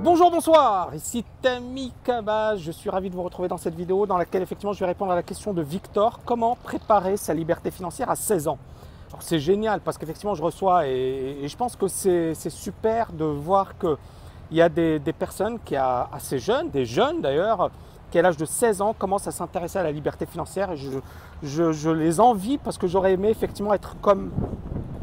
Bonjour, bonsoir, ici Tammy Cabage. Je suis ravi de vous retrouver dans cette vidéo dans laquelle effectivement je vais répondre à la question de Victor. Comment préparer sa liberté financière à 16 ans? C'est génial parce qu'effectivement je reçois et je pense que c'est super de voir qu'il y a des personnes qui assez jeunes, des jeunes d'ailleurs, qui à l'âge de 16 ans commencent à s'intéresser à la liberté financière et je les envie parce que j'aurais aimé effectivement être comme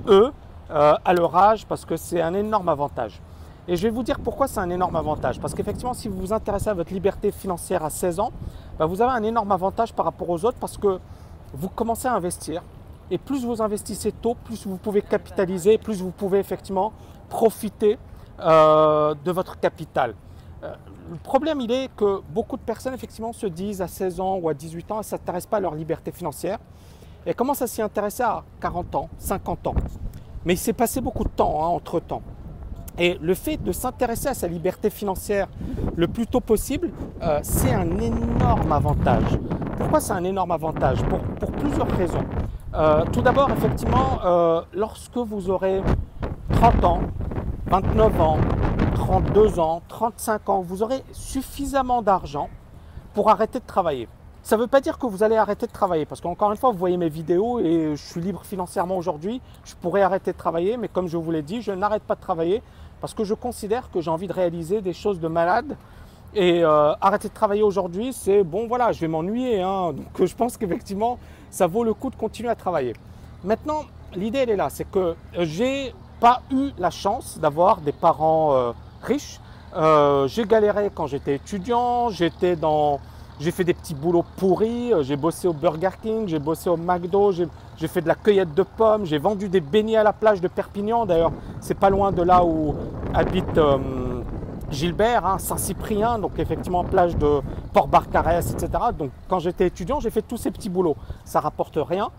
eux à leur âge parce que c'est un énorme avantage. Et je vais vous dire pourquoi c'est un énorme avantage. Parce qu'effectivement, si vous vous intéressez à votre liberté financière à 16 ans, vous avez un énorme avantage par rapport aux autres parce que vous commencez à investir. Et plus vous investissez tôt, plus vous pouvez capitaliser, plus vous pouvez effectivement profiter de votre capital. Le problème, il est que beaucoup de personnes effectivement se disent à 16 ans ou à 18 ans, elles ne s'intéressent pas à leur liberté financière. Et commencent à s'y intéresser à 40 ans, 50 ans. Mais il s'est passé beaucoup de temps entre-temps. Et le fait de s'intéresser à sa liberté financière le plus tôt possible, c'est un énorme avantage. Pourquoi c'est un énorme avantage? Pour plusieurs raisons. Tout d'abord, effectivement, lorsque vous aurez 30 ans, 29 ans, 32 ans, 35 ans, vous aurez suffisamment d'argent pour arrêter de travailler. Ça ne veut pas dire que vous allez arrêter de travailler parce qu'encore une fois, vous voyez mes vidéos et je suis libre financièrement aujourd'hui. Je pourrais arrêter de travailler, mais comme je vous l'ai dit, je n'arrête pas de travailler parce que je considère que j'ai envie de réaliser des choses de malade. Et arrêter de travailler aujourd'hui, c'est bon, voilà, je vais m'ennuyer. Donc je pense qu'effectivement, ça vaut le coup de continuer à travailler. Maintenant, l'idée, elle est là, c'est que j'ai pas eu la chance d'avoir des parents riches. J'ai galéré quand j'étais étudiant, j'ai fait des petits boulots pourris, j'ai bossé au Burger King, j'ai bossé au McDo, j'ai fait de la cueillette de pommes, j'ai vendu des beignets à la plage de Perpignan. D'ailleurs, c'est pas loin de là où habite Gilbert, Saint-Cyprien, donc effectivement plage de Port-Barcarès, etc. Donc quand j'étais étudiant, j'ai fait tous ces petits boulots. Ça rapporte rien,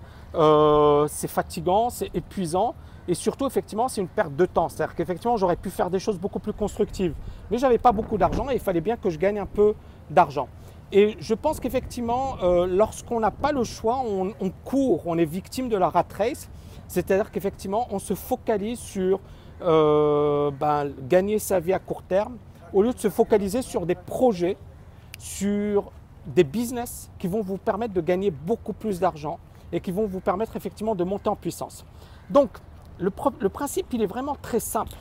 c'est fatigant, c'est épuisant. Et surtout, effectivement, c'est une perte de temps. C'est-à-dire qu'effectivement, j'aurais pu faire des choses beaucoup plus constructives. Mais je n'avais pas beaucoup d'argent et il fallait bien que je gagne un peu d'argent. Et je pense qu'effectivement, lorsqu'on n'a pas le choix, on court, on est victime de la rat race. C'est-à-dire qu'effectivement, on se focalise sur gagner sa vie à court terme, au lieu de se focaliser sur des projets, sur des business qui vont vous permettre de gagner beaucoup plus d'argent et qui vont vous permettre effectivement de monter en puissance. Donc, le principe, il est vraiment très simple.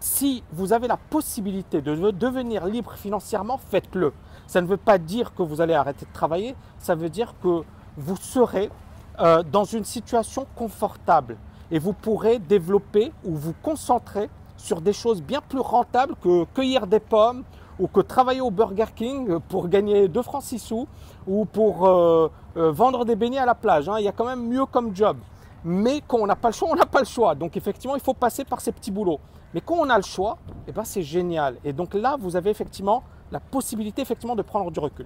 Si vous avez la possibilité de devenir libre financièrement, faites-le. Ça ne veut pas dire que vous allez arrêter de travailler, ça veut dire que vous serez dans une situation confortable et vous pourrez développer ou vous concentrer sur des choses bien plus rentables que cueillir des pommes ou que travailler au Burger King pour gagner 2 francs 6 sous ou pour vendre des beignets à la plage. Il y a quand même mieux comme job. Mais quand on n'a pas le choix, on n'a pas le choix. Donc effectivement, il faut passer par ces petits boulots. Mais quand on a le choix, c'est génial. Et donc là, vous avez effectivement la possibilité effectivement de prendre du recul.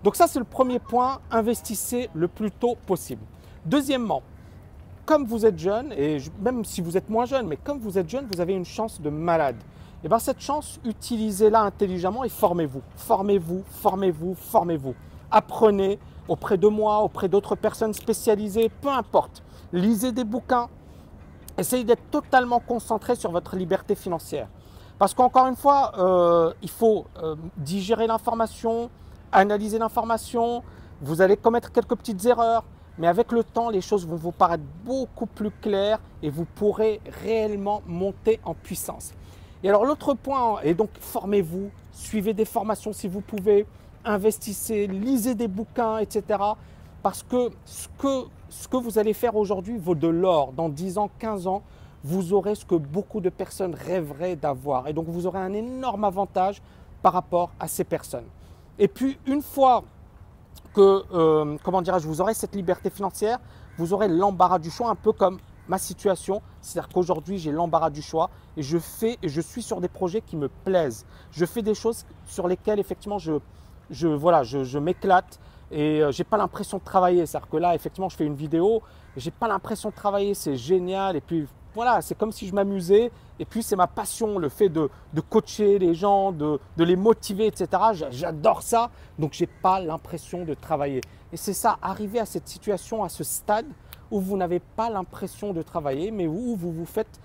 Donc ça, c'est le premier point, investissez le plus tôt possible. Deuxièmement, comme vous êtes jeune, et même si vous êtes moins jeune, mais comme vous êtes jeune, vous avez une chance de malade. Cette chance, utilisez-la intelligemment et formez-vous. Formez-vous, formez-vous, formez-vous. Apprenez auprès de moi, auprès d'autres personnes spécialisées, peu importe. Lisez des bouquins. Essayez d'être totalement concentré sur votre liberté financière. Parce qu'encore une fois, il faut digérer l'information, analyser l'information. Vous allez commettre quelques petites erreurs. Mais avec le temps, les choses vont vous paraître beaucoup plus claires et vous pourrez réellement monter en puissance. Et alors l'autre point, et donc formez-vous, suivez des formations si vous pouvez, investissez, lisez des bouquins, etc. Parce que ce que vous allez faire aujourd'hui vaut de l'or. Dans 10 ans, 15 ans, vous aurez ce que beaucoup de personnes rêveraient d'avoir. Et donc vous aurez un énorme avantage par rapport à ces personnes. Et puis une fois que, vous aurez cette liberté financière, vous aurez l'embarras du choix, un peu comme ma situation. C'est-à-dire qu'aujourd'hui, j'ai l'embarras du choix et je suis sur des projets qui me plaisent. Je fais des choses sur lesquelles, effectivement, je m'éclate et je n'ai pas l'impression de travailler. C'est-à-dire que là, effectivement, je fais une vidéo, je n'ai pas l'impression de travailler, c'est génial. Et puis, voilà, c'est comme si je m'amusais. Et puis, c'est ma passion, le fait de coacher les gens, de les motiver, etc. J'adore ça. Donc, je n'ai pas l'impression de travailler. Et c'est ça, arriver à cette situation, à ce stade où vous n'avez pas l'impression de travailler, mais où vous vous faites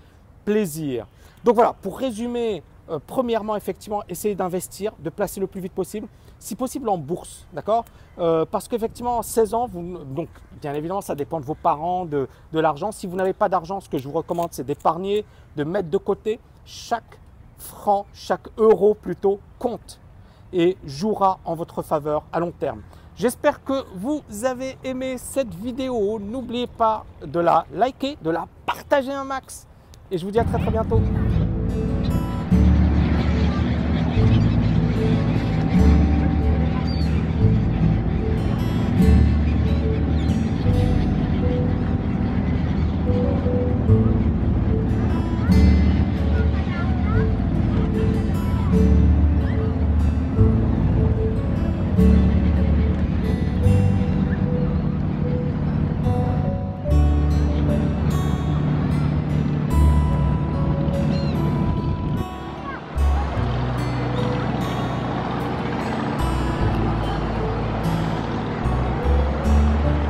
plaisir. Donc, voilà, pour résumer premièrement, effectivement, essayez d'investir, de placer le plus vite possible, si possible en bourse, d'accord? Parce qu'effectivement, 16 ans, donc bien évidemment, ça dépend de vos parents, de l'argent. Si vous n'avez pas d'argent, ce que je vous recommande, c'est d'épargner, de mettre de côté. Chaque franc, chaque euro plutôt compte et jouera en votre faveur à long terme. J'espère que vous avez aimé cette vidéo. N'oubliez pas de la liker, de la partager un max. Et je vous dis à très bientôt.